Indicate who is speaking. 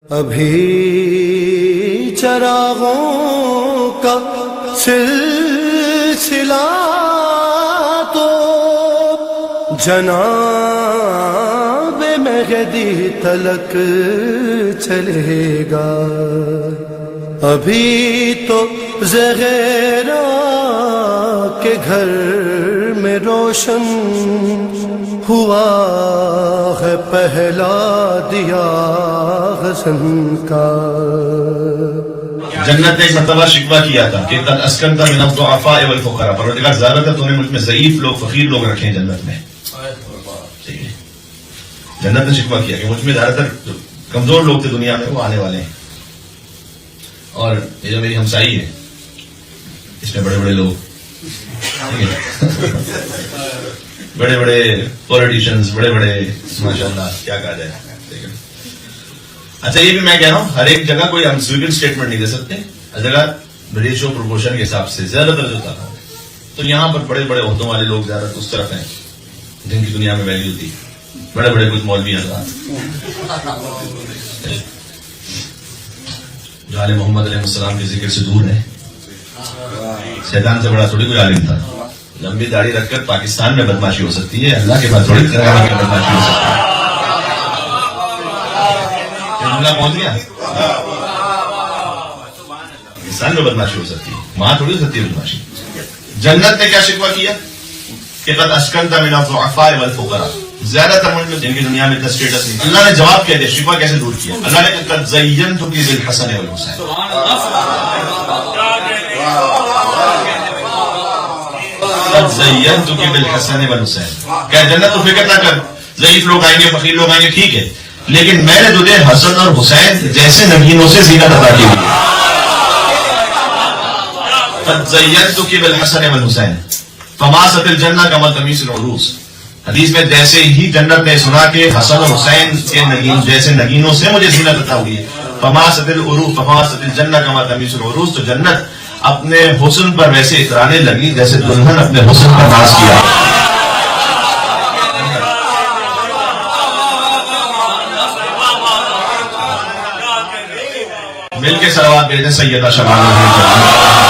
Speaker 1: ابھی چراغوں کا سلسلہ تو جناب مہدی تلک چلے گا، ابھی تو زہرا کے گھر میں روشن ہوا ہے پہلا دیا حسن کا۔
Speaker 2: جنت نے ایک مرتبہ شکوہ کیا تھا کہ قد اسکنت من الضعفاء والفقراء، پروردگار زیادہ تر تو نے مجھ میں ضعیف لوگ فقیر لوگ رکھے ہیں جنت میں۔ جنت نے شکوہ کیا کہ مجھ میں زیادہ تر کمزور لوگ تھے دنیا میں، وہ آنے والے ہیں، اور یہ جو میری ہمسائی ہے اس میں بڑے بڑے لوگ، بڑے بڑے پولیٹیشینز، بڑے بڑے ماشاءاللہ کیا کہا جائے۔ اچھا یہ بھی میں کہہ رہا ہوں ہر ایک جگہ کوئی ہم سویپنگ اسٹیٹمنٹ نہیں دے سکتے، ہر جگہ ریشو پروپورشن کے حساب سے زیادہ تر جو تھا، تو یہاں پر بڑے بڑے عہدوں والے لوگ زیادہ اس طرف ہیں جن کی دنیا میں ویلیو تھی، بڑے بڑے کچھ مولوی حضرات جو عالم محمد علیہ السلام کے ذکر سے دور ہے۔ شیطان سے بڑا تھوڑی کوئی عالم تھا، لمبی داڑھی رکھ کر پاکستان میں بدماشی ہو سکتی ہے، اللہ کے پاس تھوڑی بدماشی ہو سکتی ہے۔ جملہ پہنچ گیا، پاکستان میں بدماشی ہو سکتی ہے، وہاں تھوڑی ہو سکتی ہے بدماشی۔ جنت نے کیا شکوہ کیا کہ قد اسکنت من الضعفاء والفقراء، زیادہ تر مجھ میں جن کی دنیا میں اتنا اسٹیٹس نہیں۔ اللہ نے جواب کیا دیا، شکوہ کیسے دور کیا؟ اللہ نے قد زینتک بالحسن والحسین، قد زینتک بالحسن والحسین، کہ جنت تو فکر نہ کر، ضعیف لوگ آئیں گے، فقیر لوگ آئیں گے، ٹھیک ہے، لیکن میں نے تجھے حسن اور حسین جیسے نگینوں سے زینت عطا کی ہوئی۔ قد زینتک بالحسن والحسین فماست الجنہ کما تمیز العروس، حدیث میں جیسے ہی جنت نے سنا کہ حسن اور حسین کے نگین جیسے نگینوں سے مجھے زینت عطا ہوئی ہے، فماست العروس فماست الجنہ کما تمیز العروس، تو جنت اپنے حسن پر ویسے اترانے لگی جیسے دلہن اپنے حسن پر ناز کیا۔ مل کے صلوات بھیجیں سیدہ شبانہ